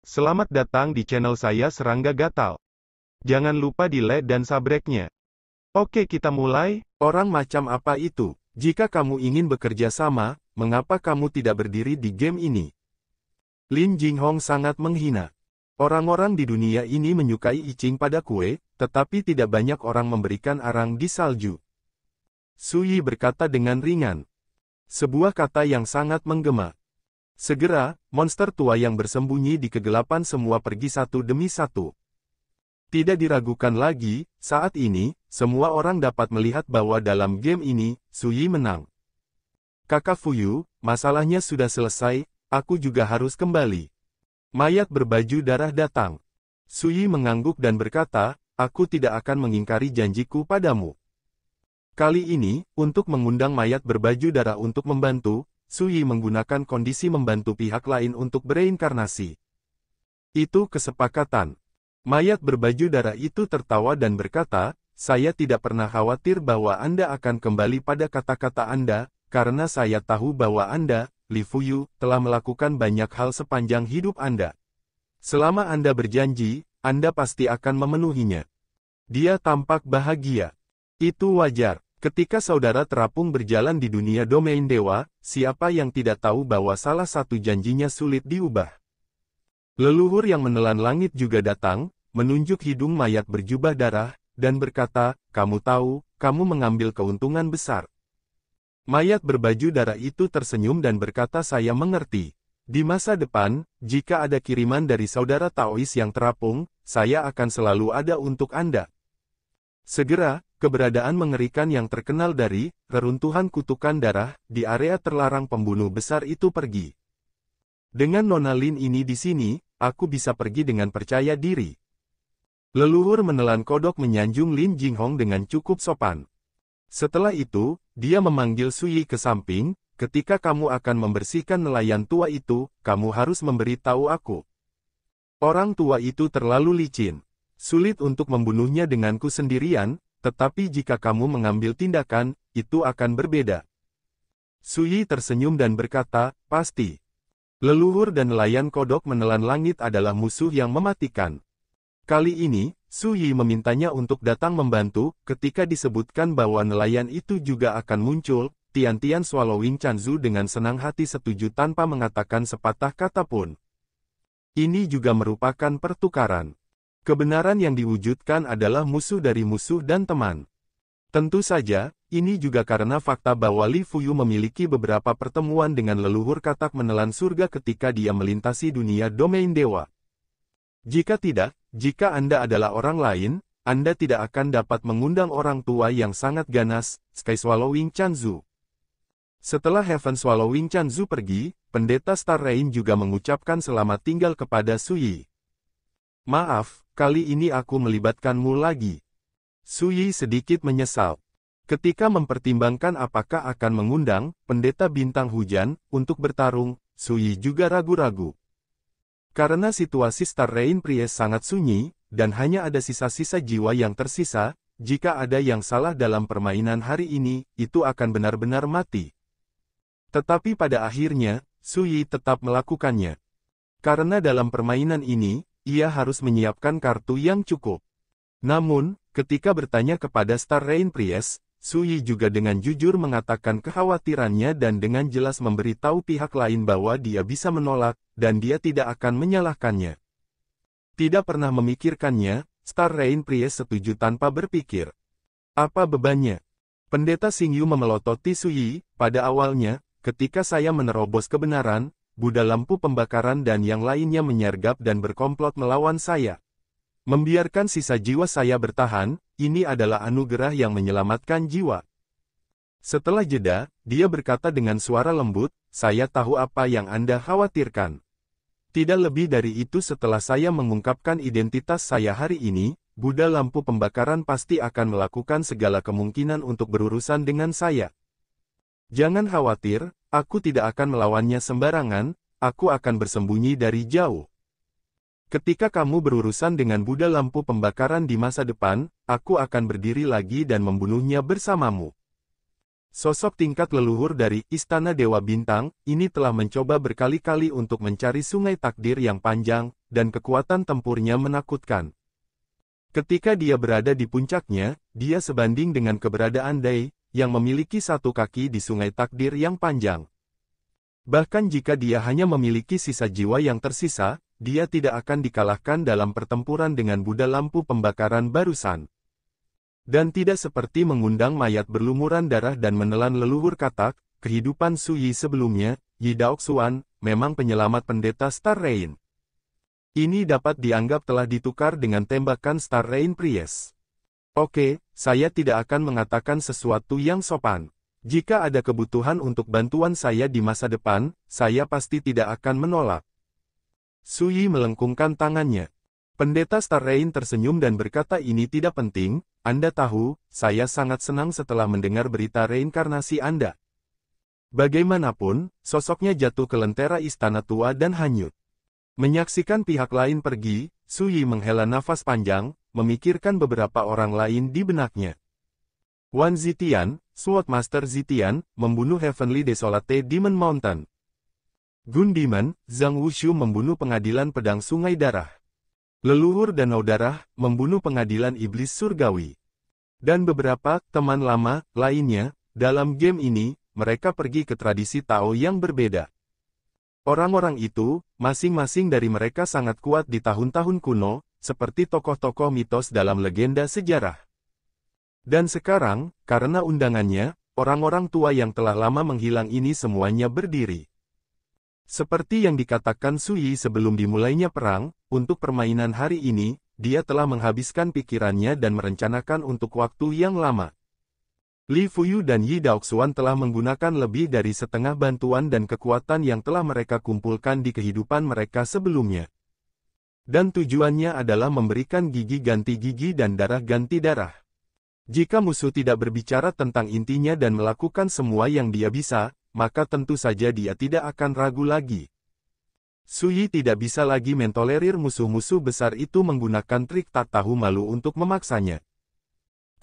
Selamat datang di channel saya Serangga Gatal. Jangan lupa di like dan subscribe-nya. Oke, kita mulai. Orang macam apa itu? Jika kamu ingin bekerja sama, mengapa kamu tidak berdiri di game ini? Lin Jinghong sangat menghina. Orang-orang di dunia ini menyukai icing pada kue, tetapi tidak banyak orang memberikan arang di salju. Su Yi berkata dengan ringan. Sebuah kata yang sangat menggema. Segera, monster tua yang bersembunyi di kegelapan semua pergi satu demi satu. Tidak diragukan lagi, saat ini, semua orang dapat melihat bahwa dalam game ini, Su Yi menang. Kakak Fuyu, masalahnya sudah selesai, aku juga harus kembali. Mayat berbaju darah datang. Su Yi mengangguk dan berkata, aku tidak akan mengingkari janjiku padamu. Kali ini, untuk mengundang mayat berbaju darah untuk membantu, Su Yi menggunakan kondisi membantu pihak lain untuk bereinkarnasi. Itu kesepakatan. Mayat berbaju darah itu tertawa dan berkata, saya tidak pernah khawatir bahwa Anda akan kembali pada kata-kata Anda, karena saya tahu bahwa Anda, Li Fuyu, telah melakukan banyak hal sepanjang hidup Anda. Selama Anda berjanji, Anda pasti akan memenuhinya. Dia tampak bahagia. Itu wajar. Ketika saudara terapung berjalan di dunia domain dewa, siapa yang tidak tahu bahwa salah satu janjinya sulit diubah? Leluhur yang menelan langit juga datang, menunjuk hidung mayat berjubah darah, dan berkata, kamu tahu, kamu mengambil keuntungan besar. Mayat berbaju darah itu tersenyum dan berkata saya mengerti. Di masa depan, jika ada kiriman dari saudara Taois yang terapung, saya akan selalu ada untuk Anda. Segera, keberadaan mengerikan yang terkenal dari reruntuhan kutukan darah di area terlarang pembunuh besar itu pergi. Dengan Nona Lin ini di sini, aku bisa pergi dengan percaya diri. Leluhur menelan kodok menyanjung Lin Jinghong dengan cukup sopan. Setelah itu, dia memanggil Su Yi ke samping, ketika kamu akan membersihkan nelayan tua itu, kamu harus memberitahu aku. Orang tua itu terlalu licin. Sulit untuk membunuhnya denganku sendirian, tetapi jika kamu mengambil tindakan, itu akan berbeda. Su Yi tersenyum dan berkata, pasti. Leluhur dan nelayan kodok menelan langit adalah musuh yang mematikan. Kali ini, Su Yi memintanya untuk datang membantu, ketika disebutkan bahwa nelayan itu juga akan muncul, Tian-Tian Swallowing Chanzu dengan senang hati setuju tanpa mengatakan sepatah kata pun. Ini juga merupakan pertukaran. Kebenaran yang diwujudkan adalah musuh dari musuh dan teman. Tentu saja, ini juga karena fakta bahwa Li Fuyu memiliki beberapa pertemuan dengan leluhur katak menelan surga ketika dia melintasi dunia domain dewa. Jika tidak, jika Anda adalah orang lain, Anda tidak akan dapat mengundang orang tua yang sangat ganas, Sky Swallowing Chanzu. Setelah Heaven Swallowing Chanzu pergi, pendeta Star Rain juga mengucapkan selamat tinggal kepada Su Yi. Maaf, kali ini aku melibatkanmu lagi. Su Yi sedikit menyesal. Ketika mempertimbangkan apakah akan mengundang pendeta bintang hujan untuk bertarung, Su Yi juga ragu-ragu. Karena situasi Star Rain Priest sangat sunyi, dan hanya ada sisa-sisa jiwa yang tersisa, jika ada yang salah dalam permainan hari ini, itu akan benar-benar mati. Tetapi pada akhirnya, Su Yi tetap melakukannya. Karena dalam permainan ini, ia harus menyiapkan kartu yang cukup. Namun, ketika bertanya kepada Star Rain Priest, Su Yi juga dengan jujur mengatakan kekhawatirannya dan dengan jelas memberitahu pihak lain bahwa dia bisa menolak, dan dia tidak akan menyalahkannya. Tidak pernah memikirkannya, Star Rain Priest setuju tanpa berpikir. Apa bebannya? Pendeta Xingyu memelototi Su Yi, pada awalnya, ketika saya menerobos kebenaran, Buddha lampu pembakaran dan yang lainnya menyergap dan berkomplot melawan saya. Membiarkan sisa jiwa saya bertahan, ini adalah anugerah yang menyelamatkan jiwa. Setelah jeda, dia berkata dengan suara lembut, saya tahu apa yang Anda khawatirkan. Tidak lebih dari itu setelah saya mengungkapkan identitas saya hari ini, Buddha lampu pembakaran pasti akan melakukan segala kemungkinan untuk berurusan dengan saya. Jangan khawatir, aku tidak akan melawannya sembarangan, aku akan bersembunyi dari jauh. Ketika kamu berurusan dengan Buddha lampu pembakaran di masa depan, aku akan berdiri lagi dan membunuhnya bersamamu. Sosok tingkat leluhur dari Istana Dewa Bintang ini telah mencoba berkali-kali untuk mencari sungai takdir yang panjang, dan kekuatan tempurnya menakutkan. Ketika dia berada di puncaknya, dia sebanding dengan keberadaan Dai, yang memiliki satu kaki di sungai takdir yang panjang. Bahkan jika dia hanya memiliki sisa jiwa yang tersisa, dia tidak akan dikalahkan dalam pertempuran dengan Buddha lampu pembakaran barusan. Dan tidak seperti mengundang mayat berlumuran darah dan menelan leluhur katak, kehidupan Su Yi sebelumnya, Yi Daoxuan, memang penyelamat pendeta Star Rain. Ini dapat dianggap telah ditukar dengan tembakan Star Rain Priest. Oke, saya tidak akan mengatakan sesuatu yang sopan. Jika ada kebutuhan untuk bantuan saya di masa depan, saya pasti tidak akan menolak. Su Yi melengkungkan tangannya. Pendeta Star Rain tersenyum dan berkata ini tidak penting, Anda tahu, saya sangat senang setelah mendengar berita reinkarnasi Anda. Bagaimanapun, sosoknya jatuh ke lentera istana tua dan hanyut. Menyaksikan pihak lain pergi, Su Yi menghela nafas panjang, memikirkan beberapa orang lain di benaknya. Wan Zitian, Swordmaster Zitian, membunuh Heavenly Desolate Demon Mountain. Gun Demon, Zhang Wushu membunuh pengadilan pedang sungai darah. Leluhur Danau Darah, membunuh pengadilan iblis surgawi. Dan beberapa teman lama lainnya, dalam game ini, mereka pergi ke tradisi Tao yang berbeda. Orang-orang itu, masing-masing dari mereka sangat kuat di tahun-tahun kuno, seperti tokoh-tokoh mitos dalam legenda sejarah. Dan sekarang, karena undangannya, orang-orang tua yang telah lama menghilang ini semuanya berdiri. Seperti yang dikatakan Su Yi sebelum dimulainya perang, untuk permainan hari ini, dia telah menghabiskan pikirannya dan merencanakan untuk waktu yang lama. Li Fuyu dan Yi Daoxuan telah menggunakan lebih dari setengah bantuan dan kekuatan yang telah mereka kumpulkan di kehidupan mereka sebelumnya. Dan tujuannya adalah memberikan gigi ganti gigi dan darah ganti darah. Jika musuh tidak berbicara tentang intinya dan melakukan semua yang dia bisa, maka tentu saja dia tidak akan ragu lagi. Su Yi tidak bisa lagi mentolerir musuh-musuh besar itu menggunakan trik tak tahu malu untuk memaksanya.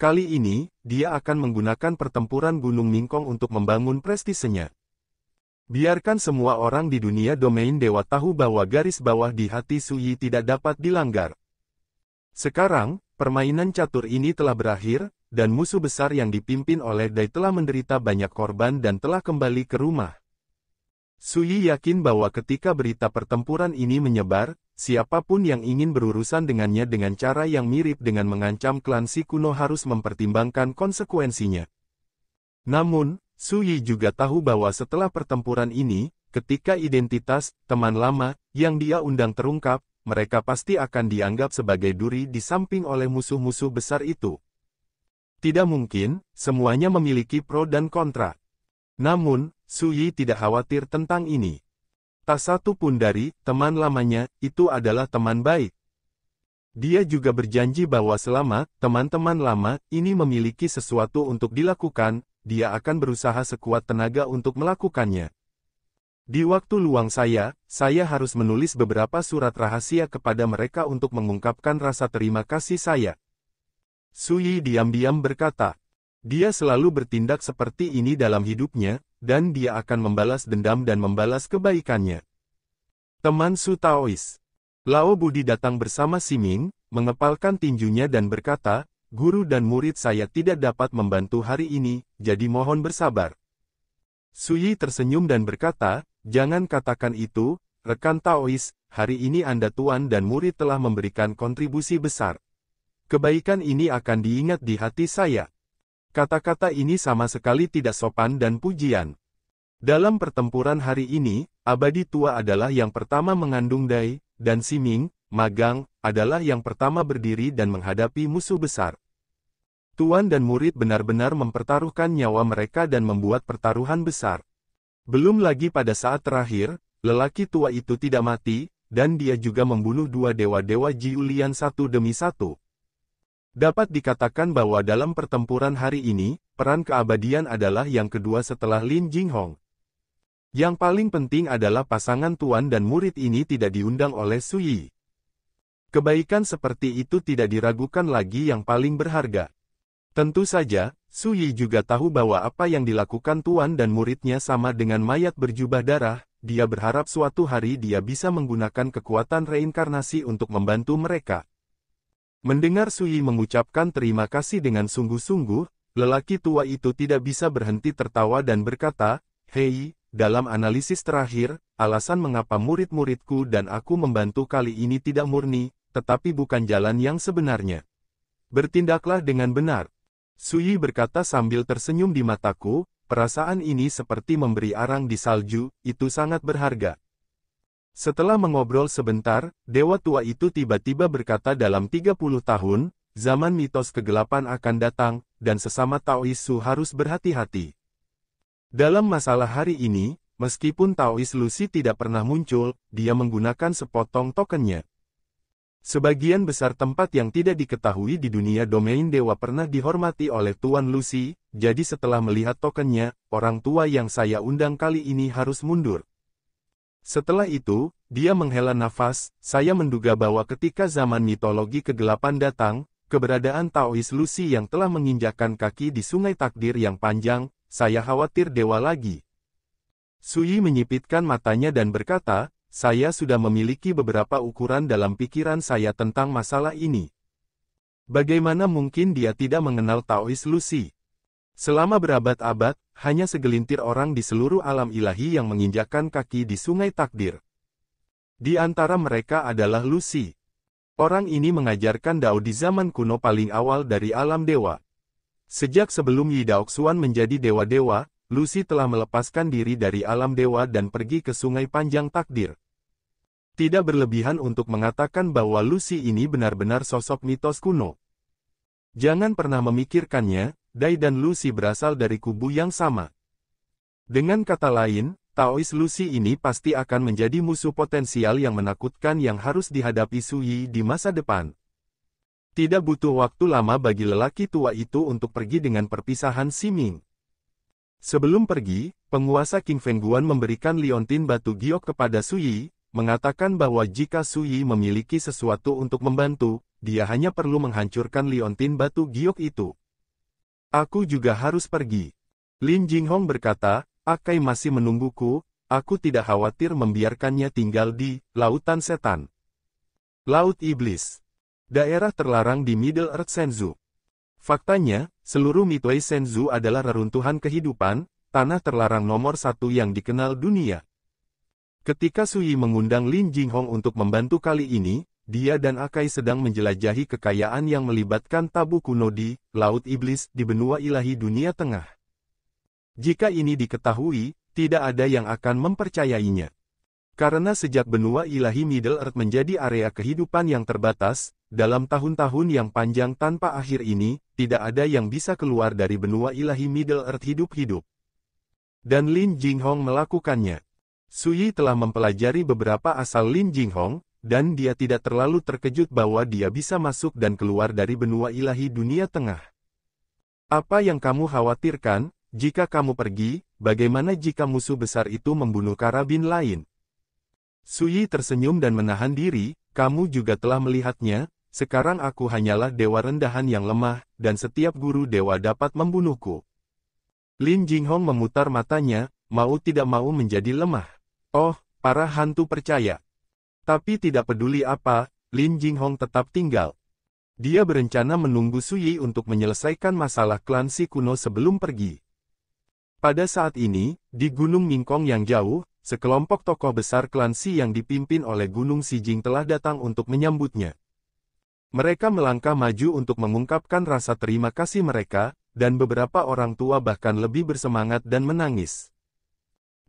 Kali ini, dia akan menggunakan pertempuran Gunung Mingkong untuk membangun prestisenya. Biarkan semua orang di dunia domain dewa tahu bahwa garis bawah di hati Su Yi tidak dapat dilanggar. Sekarang, permainan catur ini telah berakhir, dan musuh besar yang dipimpin oleh Dai telah menderita banyak korban dan telah kembali ke rumah. Su Yi yakin bahwa ketika berita pertempuran ini menyebar, siapapun yang ingin berurusan dengannya dengan cara yang mirip dengan mengancam klan Si kuno harus mempertimbangkan konsekuensinya. Namun, Su Yi juga tahu bahwa setelah pertempuran ini, ketika identitas teman lama yang dia undang terungkap, mereka pasti akan dianggap sebagai duri di samping oleh musuh-musuh besar itu. Tidak mungkin, semuanya memiliki pro dan kontra. Namun, Su Yi tidak khawatir tentang ini. Tak satu pun dari teman lamanya itu adalah teman baik. Dia juga berjanji bahwa selama teman-teman lama ini memiliki sesuatu untuk dilakukan, dia akan berusaha sekuat tenaga untuk melakukannya. Di waktu luang saya harus menulis beberapa surat rahasia kepada mereka untuk mengungkapkan rasa terima kasih saya. Su Yi diam-diam berkata. Dia selalu bertindak seperti ini dalam hidupnya, dan dia akan membalas dendam dan membalas kebaikannya. Teman Su Taois. Lao Budi datang bersama Siming, mengepalkan tinjunya dan berkata, guru dan murid saya tidak dapat membantu hari ini, jadi mohon bersabar. Su Yi tersenyum dan berkata, jangan katakan itu, rekan Taois, hari ini Anda tuan dan murid telah memberikan kontribusi besar. Kebaikan ini akan diingat di hati saya. Kata-kata ini sama sekali tidak sopan dan pujian. Dalam pertempuran hari ini, Abadi Tua adalah yang pertama mengandung Dai, dan Siming, Magang, adalah yang pertama berdiri dan menghadapi musuh besar. Tuan dan murid benar-benar mempertaruhkan nyawa mereka dan membuat pertaruhan besar. Belum lagi pada saat terakhir, lelaki tua itu tidak mati, dan dia juga membunuh dua dewa-dewa Jiulian satu demi satu. Dapat dikatakan bahwa dalam pertempuran hari ini, peran keabadian adalah yang kedua setelah Lin Jinghong. Yang paling penting adalah pasangan tuan dan murid ini tidak diundang oleh Su Yi. Kebaikan seperti itu tidak diragukan lagi yang paling berharga. Tentu saja, Su Yi juga tahu bahwa apa yang dilakukan tuan dan muridnya sama dengan mayat berjubah darah. Dia berharap suatu hari dia bisa menggunakan kekuatan reinkarnasi untuk membantu mereka. Mendengar Su Yi mengucapkan terima kasih dengan sungguh-sungguh, lelaki tua itu tidak bisa berhenti tertawa dan berkata, "Hei, dalam analisis terakhir, alasan mengapa murid-muridku dan aku membantu kali ini tidak murni, tetapi bukan jalan yang sebenarnya. Bertindaklah dengan benar." Su Yi berkata sambil tersenyum di mataku, perasaan ini seperti memberi arang di salju, itu sangat berharga. Setelah mengobrol sebentar, dewa tua itu tiba-tiba berkata dalam 30 tahun, zaman mitos kegelapan akan datang, dan sesama Taois Su harus berhati-hati. Dalam masalah hari ini, meskipun Taois Lucy tidak pernah muncul, dia menggunakan sepotong tokennya. Sebagian besar tempat yang tidak diketahui di dunia domain dewa pernah dihormati oleh Tuan Lucy, jadi setelah melihat tokennya, orang tua yang saya undang kali ini harus mundur. Setelah itu, dia menghela nafas, saya menduga bahwa ketika zaman mitologi kegelapan datang, keberadaan Taois Lucy yang telah menginjakkan kaki di sungai takdir yang panjang, saya khawatir dewa lagi. Su Yi menyipitkan matanya dan berkata, saya sudah memiliki beberapa ukuran dalam pikiran saya tentang masalah ini. Bagaimana mungkin dia tidak mengenal Taois Lucy? Selama berabad-abad, hanya segelintir orang di seluruh alam ilahi yang menginjakkan kaki di sungai takdir. Di antara mereka adalah Lucy. Orang ini mengajarkan Dao di zaman kuno paling awal dari alam dewa. Sejak sebelum Yi Daoxuan menjadi dewa-dewa, Lucy telah melepaskan diri dari alam dewa dan pergi ke sungai panjang takdir. Tidak berlebihan untuk mengatakan bahwa Lucy ini benar-benar sosok mitos kuno. Jangan pernah memikirkannya, Dai dan Lucy berasal dari kubu yang sama. Dengan kata lain, Taois Lucy ini pasti akan menjadi musuh potensial yang menakutkan yang harus dihadapi Su Yi di masa depan. Tidak butuh waktu lama bagi lelaki tua itu untuk pergi dengan perpisahan Ximing. Sebelum pergi, penguasa King Fengguan memberikan liontin batu giok kepada Su Yi, mengatakan bahwa jika Su Yi memiliki sesuatu untuk membantu, dia hanya perlu menghancurkan liontin batu giok itu. Aku juga harus pergi. Lin Jinghong berkata, Akai masih menungguku, aku tidak khawatir membiarkannya tinggal di Lautan Setan. Laut Iblis. Daerah terlarang di Middle Earth Shenzhou. Faktanya, seluruh Midway Shenzhou adalah reruntuhan kehidupan, tanah terlarang nomor satu yang dikenal dunia. Ketika Su Yi mengundang Lin Jinghong untuk membantu kali ini, dia dan Akai sedang menjelajahi kekayaan yang melibatkan tabu kuno di Laut Iblis di benua ilahi dunia tengah. Jika ini diketahui, tidak ada yang akan mempercayainya. Karena sejak benua ilahi Middle Earth menjadi area kehidupan yang terbatas, dalam tahun-tahun yang panjang tanpa akhir ini, tidak ada yang bisa keluar dari benua ilahi Middle Earth hidup-hidup. Dan Lin Jinghong melakukannya. Su Yi telah mempelajari beberapa asal Lin Jinghong, dan dia tidak terlalu terkejut bahwa dia bisa masuk dan keluar dari benua ilahi dunia tengah. Apa yang kamu khawatirkan, jika kamu pergi, bagaimana jika musuh besar itu membunuh karabin lain? Su Yi tersenyum dan menahan diri, kamu juga telah melihatnya, sekarang aku hanyalah dewa rendahan yang lemah, dan setiap guru dewa dapat membunuhku. Lin Jinghong memutar matanya, mau tidak mau menjadi lemah. Oh, para hantu percaya. Tapi tidak peduli apa, Lin Jinghong tetap tinggal. Dia berencana menunggu Su Yi untuk menyelesaikan masalah klan Si kuno sebelum pergi. Pada saat ini, di Gunung Mingkong yang jauh, sekelompok tokoh besar klan Si yang dipimpin oleh Gunung Sijing telah datang untuk menyambutnya. Mereka melangkah maju untuk mengungkapkan rasa terima kasih mereka, dan beberapa orang tua bahkan lebih bersemangat dan menangis.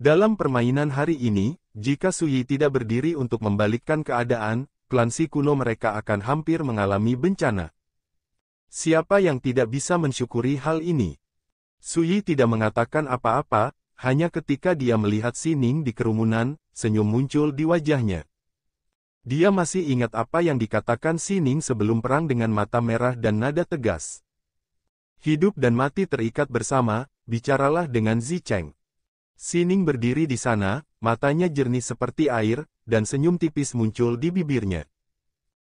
Dalam permainan hari ini, jika Su Yi tidak berdiri untuk membalikkan keadaan, klan Si kuno mereka akan hampir mengalami bencana. Siapa yang tidak bisa mensyukuri hal ini? Su Yi tidak mengatakan apa-apa, hanya ketika dia melihat Sining di kerumunan, senyum muncul di wajahnya. Dia masih ingat apa yang dikatakan Sining sebelum perang dengan mata merah dan nada tegas. Hidup dan mati terikat bersama, bicaralah dengan Zicheng. Sining berdiri di sana, matanya jernih seperti air, dan senyum tipis muncul di bibirnya.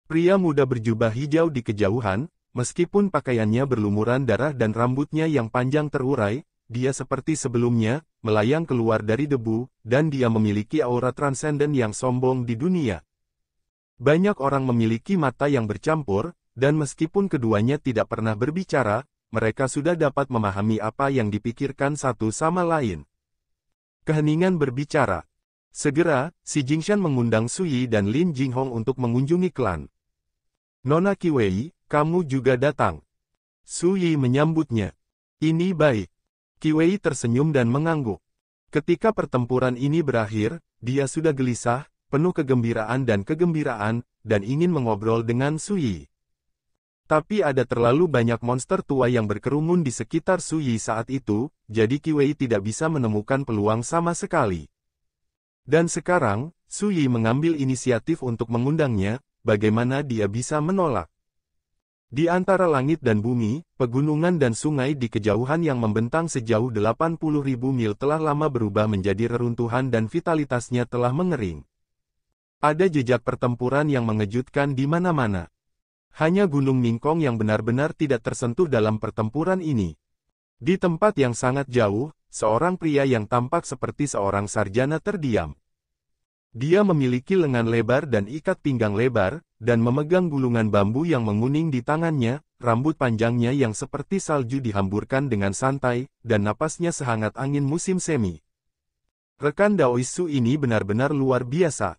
Pria muda berjubah hijau di kejauhan, Meskipun pakaiannya berlumuran darah dan rambutnya yang panjang terurai, dia seperti sebelumnya, melayang keluar dari debu, dan dia memiliki aura transenden yang sombong di dunia. Banyak orang memiliki mata yang bercampur, dan meskipun keduanya tidak pernah berbicara, mereka sudah dapat memahami apa yang dipikirkan satu sama lain. Keheningan berbicara. Segera, si Jingshan mengundang Sui dan Lin Jinghong untuk mengunjungi klan. Nona Qiwei, kamu juga datang. Sui menyambutnya. Ini baik. Qiwei tersenyum dan mengangguk. Ketika pertempuran ini berakhir, dia sudah gelisah, penuh kegembiraan, dan ingin mengobrol dengan Sui. Tapi ada terlalu banyak monster tua yang berkerumun di sekitar Sui saat itu, jadi Qiwei tidak bisa menemukan peluang sama sekali. Dan sekarang, Sui mengambil inisiatif untuk mengundangnya, bagaimana dia bisa menolak? Di antara langit dan bumi, pegunungan dan sungai di kejauhan yang membentang sejauh 80.000 mil telah lama berubah menjadi reruntuhan dan vitalitasnya telah mengering. Ada jejak pertempuran yang mengejutkan di mana-mana. Hanya Gunung Ningkong yang benar-benar tidak tersentuh dalam pertempuran ini. Di tempat yang sangat jauh, seorang pria yang tampak seperti seorang sarjana terdiam. Dia memiliki lengan lebar dan ikat pinggang lebar, dan memegang gulungan bambu yang menguning di tangannya, rambut panjangnya yang seperti salju dihamburkan dengan santai, dan napasnya sehangat angin musim semi. Rekan Daoisu ini benar-benar luar biasa.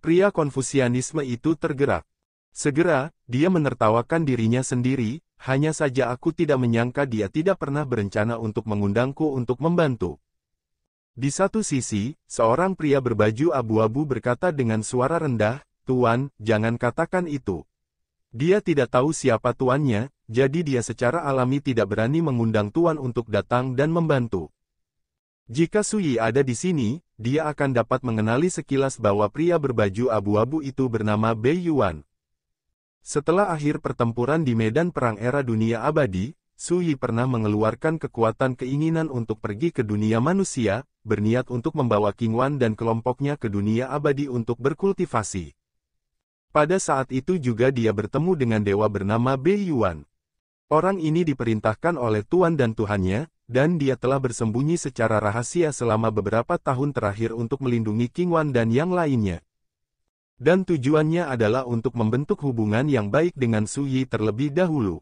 Pria Konfusianisme itu tergerak. Segera, dia menertawakan dirinya sendiri, hanya saja aku tidak menyangka dia tidak pernah berencana untuk mengundangku untuk membantu. Di satu sisi, seorang pria berbaju abu-abu berkata dengan suara rendah, "Tuan, jangan katakan itu." Dia tidak tahu siapa tuannya, jadi dia secara alami tidak berani mengundang tuan untuk datang dan membantu. Jika Sui ada di sini, dia akan dapat mengenali sekilas bahwa pria berbaju abu-abu itu bernama Bei Yuan. Setelah akhir pertempuran di medan perang era dunia abadi, Sui pernah mengeluarkan kekuatan keinginan untuk pergi ke dunia manusia, berniat untuk membawa Qingwan dan kelompoknya ke dunia abadi untuk berkultivasi. Pada saat itu juga dia bertemu dengan dewa bernama Bei Yuan. Orang ini diperintahkan oleh Tuan dan Tuhannya, dan dia telah bersembunyi secara rahasia selama beberapa tahun terakhir untuk melindungi Qingwan dan yang lainnya. Dan tujuannya adalah untuk membentuk hubungan yang baik dengan Sui terlebih dahulu.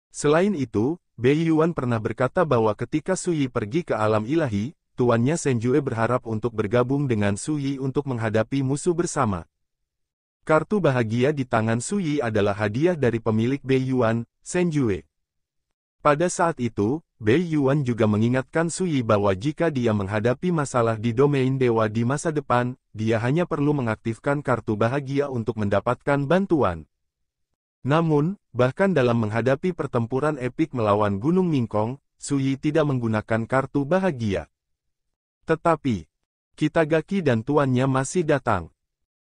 Selain itu, Bei Yuan pernah berkata bahwa ketika Sui pergi ke alam ilahi, tuannya Senjue berharap untuk bergabung dengan Sui untuk menghadapi musuh bersama. Kartu bahagia di tangan Sui adalah hadiah dari pemilik Bei Yuan, Senjue. Pada saat itu, Bei Yuan juga mengingatkan Sui bahwa jika dia menghadapi masalah di domain dewa di masa depan, dia hanya perlu mengaktifkan kartu bahagia untuk mendapatkan bantuan. Namun, bahkan dalam menghadapi pertempuran epik melawan Gunung Ningkong, Sui tidak menggunakan kartu bahagia. Tetapi, Kitagaki dan tuannya masih datang.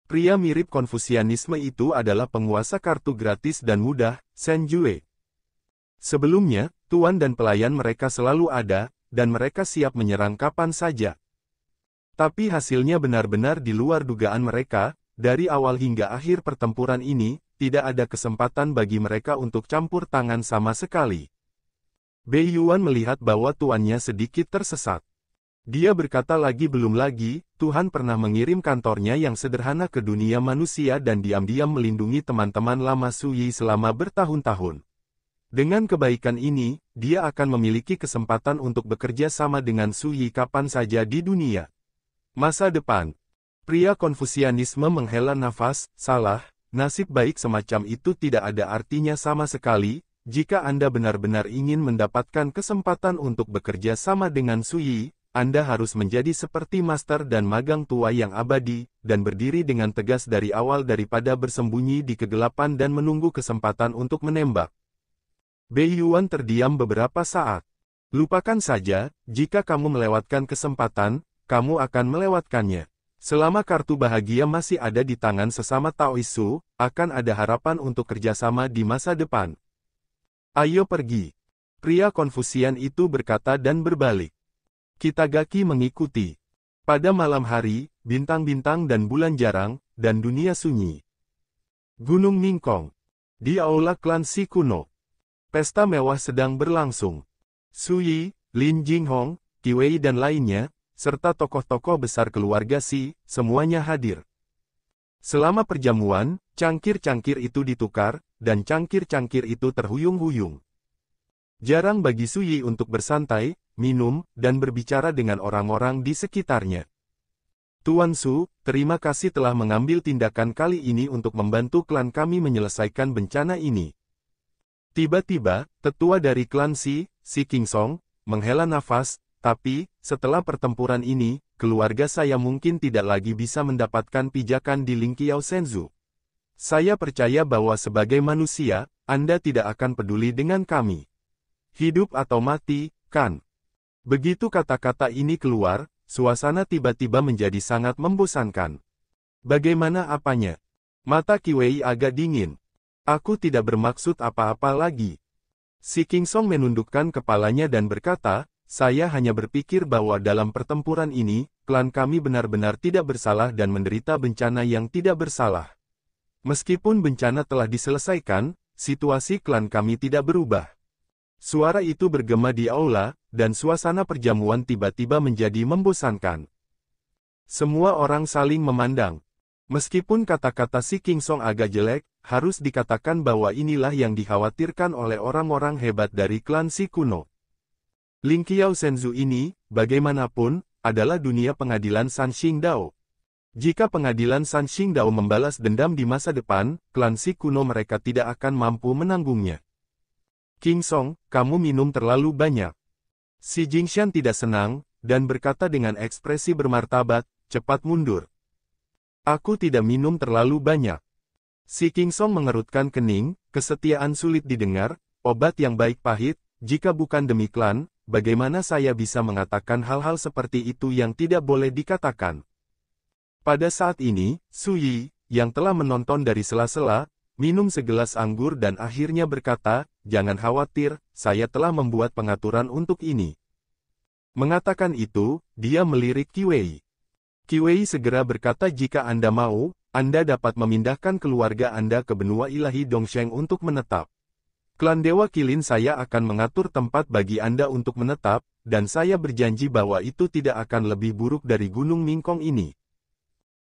Pria mirip Konfusianisme itu adalah penguasa kartu gratis dan mudah, Senjue. Sebelumnya, tuan dan pelayan mereka selalu ada, dan mereka siap menyerang kapan saja. Tapi hasilnya benar-benar di luar dugaan mereka, dari awal hingga akhir pertempuran ini, tidak ada kesempatan bagi mereka untuk campur tangan sama sekali. Bei Yuan melihat bahwa tuannya sedikit tersesat. Dia berkata belum lagi, Tuhan pernah mengirim kantornya yang sederhana ke dunia manusia dan diam-diam melindungi teman-teman lama Sui selama bertahun-tahun. Dengan kebaikan ini, dia akan memiliki kesempatan untuk bekerja sama dengan Sui kapan saja di dunia. Masa depan. Pria Konfusianisme menghela nafas, salah, nasib baik semacam itu tidak ada artinya sama sekali, jika Anda benar-benar ingin mendapatkan kesempatan untuk bekerja sama dengan Sui, Anda harus menjadi seperti master dan magang tua yang abadi, dan berdiri dengan tegas dari awal daripada bersembunyi di kegelapan dan menunggu kesempatan untuk menembak. Bei Yuan terdiam beberapa saat. Lupakan saja, jika kamu melewatkan kesempatan, kamu akan melewatkannya. Selama kartu bahagia masih ada di tangan sesama Taoisu, akan ada harapan untuk kerjasama di masa depan. Ayo pergi. Pria Konfusian itu berkata dan berbalik. Kitagaki mengikuti. Pada malam hari, bintang-bintang dan bulan jarang, dan dunia sunyi. Gunung Ningkong. Di aula klan Si kuno. Pesta mewah sedang berlangsung. Su Yi, Lin Jinghong, Qi Wei dan lainnya, serta tokoh-tokoh besar keluarga Si, semuanya hadir. Selama perjamuan, cangkir-cangkir itu ditukar, dan cangkir-cangkir itu terhuyung-huyung. Jarang bagi Su Yi untuk bersantai, minum, dan berbicara dengan orang-orang di sekitarnya. Tuan Su, terima kasih telah mengambil tindakan kali ini untuk membantu klan kami menyelesaikan bencana ini. Tiba-tiba, tetua dari klan Si Kingsong, menghela nafas, tapi, setelah pertempuran ini, keluarga saya mungkin tidak lagi bisa mendapatkan pijakan di Lingqiao Shenzhou. Saya percaya bahwa sebagai manusia, Anda tidak akan peduli dengan kami. Hidup atau mati, kan? Begitu kata-kata ini keluar, suasana tiba-tiba menjadi sangat membosankan. Bagaimana apanya? Mata Qi Wei agak dingin. Aku tidak bermaksud apa-apa lagi. Si Kingsong menundukkan kepalanya dan berkata, saya hanya berpikir bahwa dalam pertempuran ini, klan kami benar-benar tidak bersalah dan menderita bencana yang tidak bersalah. Meskipun bencana telah diselesaikan, situasi klan kami tidak berubah. Suara itu bergema di aula, dan suasana perjamuan tiba-tiba menjadi membosankan. Semua orang saling memandang. Meskipun kata-kata Si Kingsong agak jelek, harus dikatakan bahwa inilah yang dikhawatirkan oleh orang-orang hebat dari klan Si kuno. Lingqiao Shenzhou ini, bagaimanapun, adalah dunia pengadilan San Xingdao. Jika pengadilan San Xingdao membalas dendam di masa depan, klan Si kuno mereka tidak akan mampu menanggungnya. Kingsong, kamu minum terlalu banyak. Si Jingshan tidak senang, dan berkata dengan ekspresi bermartabat, cepat mundur. Aku tidak minum terlalu banyak. Si Kingsong mengerutkan kening, kesetiaan sulit didengar, obat yang baik pahit, jika bukan demi klan, bagaimana saya bisa mengatakan hal-hal seperti itu yang tidak boleh dikatakan. Pada saat ini, Su Yi, yang telah menonton dari sela-sela, minum segelas anggur dan akhirnya berkata, jangan khawatir, saya telah membuat pengaturan untuk ini. Mengatakan itu, dia melirik Qi Wei. Qi Wei segera berkata jika Anda mau, Anda dapat memindahkan keluarga Anda ke benua ilahi Dongsheng untuk menetap. Klan Dewa Kilin saya akan mengatur tempat bagi Anda untuk menetap, dan saya berjanji bahwa itu tidak akan lebih buruk dari Gunung Mingkong ini.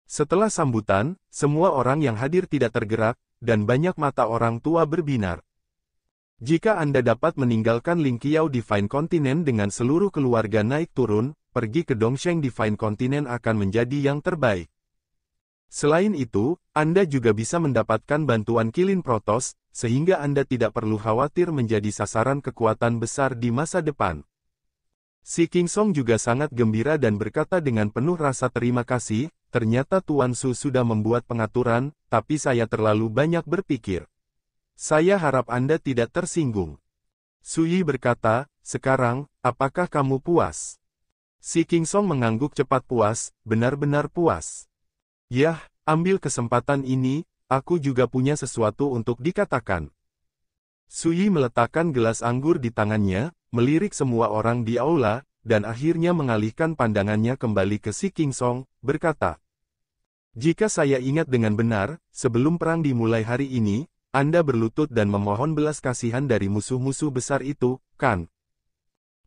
Setelah sambutan, semua orang yang hadir tidak tergerak, dan banyak mata orang tua berbinar. Jika Anda dapat meninggalkan Lingqiao Divine Continent dengan seluruh keluarga naik turun, pergi ke Dongsheng Divine Continent akan menjadi yang terbaik. Selain itu, Anda juga bisa mendapatkan bantuan Kilin Protoss, sehingga Anda tidak perlu khawatir menjadi sasaran kekuatan besar di masa depan. Si Kingsong juga sangat gembira dan berkata dengan penuh rasa terima kasih, ternyata Tuan Su sudah membuat pengaturan, tapi saya terlalu banyak berpikir. Saya harap Anda tidak tersinggung. Su Yi berkata, sekarang, apakah kamu puas? Si Kingsong mengangguk cepat puas, benar-benar puas. Yah, ambil kesempatan ini, aku juga punya sesuatu untuk dikatakan. Su Yi meletakkan gelas anggur di tangannya, melirik semua orang di aula, dan akhirnya mengalihkan pandangannya kembali ke Si Kingsong, berkata, jika saya ingat dengan benar, sebelum perang dimulai hari ini, Anda berlutut dan memohon belas kasihan dari musuh-musuh besar itu, kan?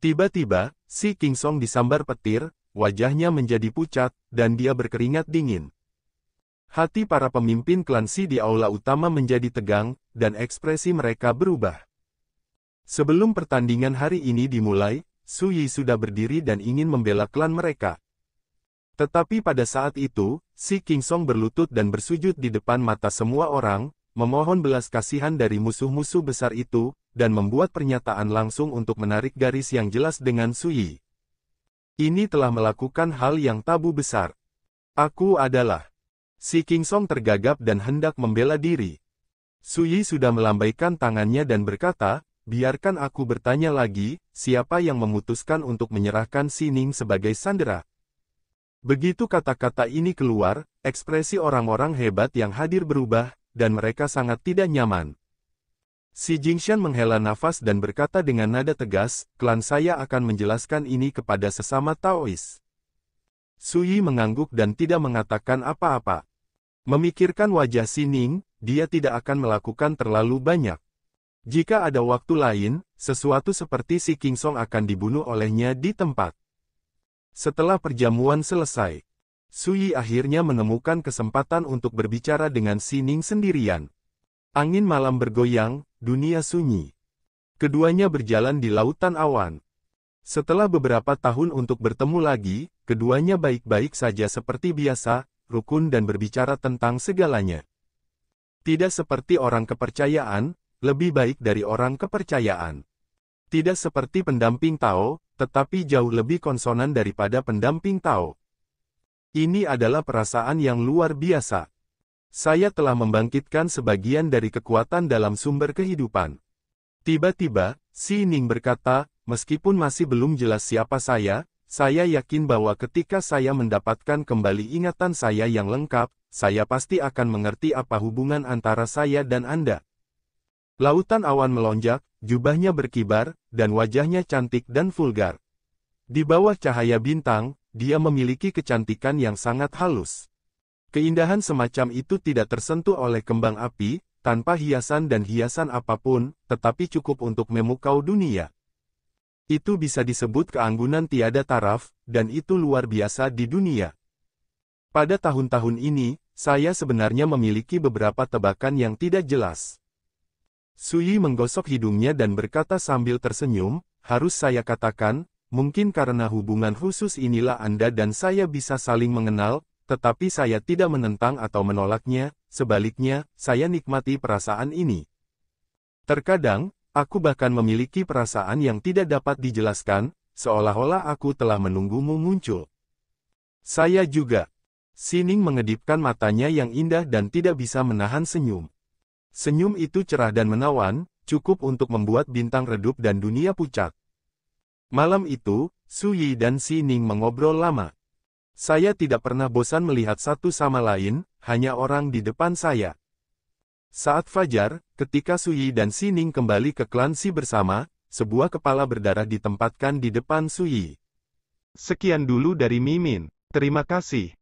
Tiba-tiba, Si Kingsong disambar petir, wajahnya menjadi pucat, dan dia berkeringat dingin. Hati para pemimpin klan Si di aula utama menjadi tegang, dan ekspresi mereka berubah. Sebelum pertandingan hari ini dimulai, Su Yi sudah berdiri dan ingin membela klan mereka. Tetapi pada saat itu, Si Kingsong berlutut dan bersujud di depan mata semua orang, memohon belas kasihan dari musuh-musuh besar itu, dan membuat pernyataan langsung untuk menarik garis yang jelas dengan Su Yi. Ini telah melakukan hal yang tabu besar. Aku adalah. Si Kingsong tergagap dan hendak membela diri. Su Yi sudah melambaikan tangannya dan berkata, biarkan aku bertanya lagi, siapa yang memutuskan untuk menyerahkan Si Ning sebagai sandera? Begitu kata-kata ini keluar, ekspresi orang-orang hebat yang hadir berubah, dan mereka sangat tidak nyaman. Si Jingshan menghela nafas dan berkata dengan nada tegas, klan saya akan menjelaskan ini kepada sesama Taois. Su Yi mengangguk dan tidak mengatakan apa-apa. Memikirkan wajah Si Ning, dia tidak akan melakukan terlalu banyak. Jika ada waktu lain, sesuatu seperti si King Song akan dibunuh olehnya di tempat. Setelah perjamuan selesai, Su Yi akhirnya menemukan kesempatan untuk berbicara dengan Si Ning sendirian. Angin malam bergoyang, dunia sunyi. Keduanya berjalan di lautan awan. Setelah beberapa tahun untuk bertemu lagi, keduanya baik-baik saja seperti biasa, rukun dan berbicara tentang segalanya. Tidak seperti orang kepercayaan, lebih baik dari orang kepercayaan. Tidak seperti pendamping Tao, tetapi jauh lebih konsonan daripada pendamping Tao. Ini adalah perasaan yang luar biasa. Saya telah membangkitkan sebagian dari kekuatan dalam sumber kehidupan. Tiba-tiba, Si Ning berkata, meskipun masih belum jelas siapa saya yakin bahwa ketika saya mendapatkan kembali ingatan saya yang lengkap, saya pasti akan mengerti apa hubungan antara saya dan Anda. Lautan awan melonjak, jubahnya berkibar, dan wajahnya cantik dan vulgar. Di bawah cahaya bintang, dia memiliki kecantikan yang sangat halus. Keindahan semacam itu tidak tersentuh oleh kembang api, tanpa hiasan dan hiasan apapun, tetapi cukup untuk memukau dunia. Itu bisa disebut keanggunan tiada taraf, dan itu luar biasa di dunia. Pada tahun-tahun ini, saya sebenarnya memiliki beberapa tebakan yang tidak jelas. Su Yi menggosok hidungnya dan berkata sambil tersenyum, harus saya katakan, mungkin karena hubungan khusus inilah Anda dan saya bisa saling mengenal, tetapi saya tidak menentang atau menolaknya, sebaliknya, saya nikmati perasaan ini. Terkadang, aku bahkan memiliki perasaan yang tidak dapat dijelaskan, seolah-olah aku telah menunggumu muncul. Saya juga. Si Ning mengedipkan matanya yang indah dan tidak bisa menahan senyum. Senyum itu cerah dan menawan, cukup untuk membuat bintang redup dan dunia pucat. Malam itu, Su Yi dan Si Ning mengobrol lama. Saya tidak pernah bosan melihat satu sama lain, hanya orang di depan saya. Saat fajar, ketika Su Yi dan Si Ning kembali ke klan Si bersama, sebuah kepala berdarah ditempatkan di depan Su Yi. Sekian dulu dari Mimin. Terima kasih.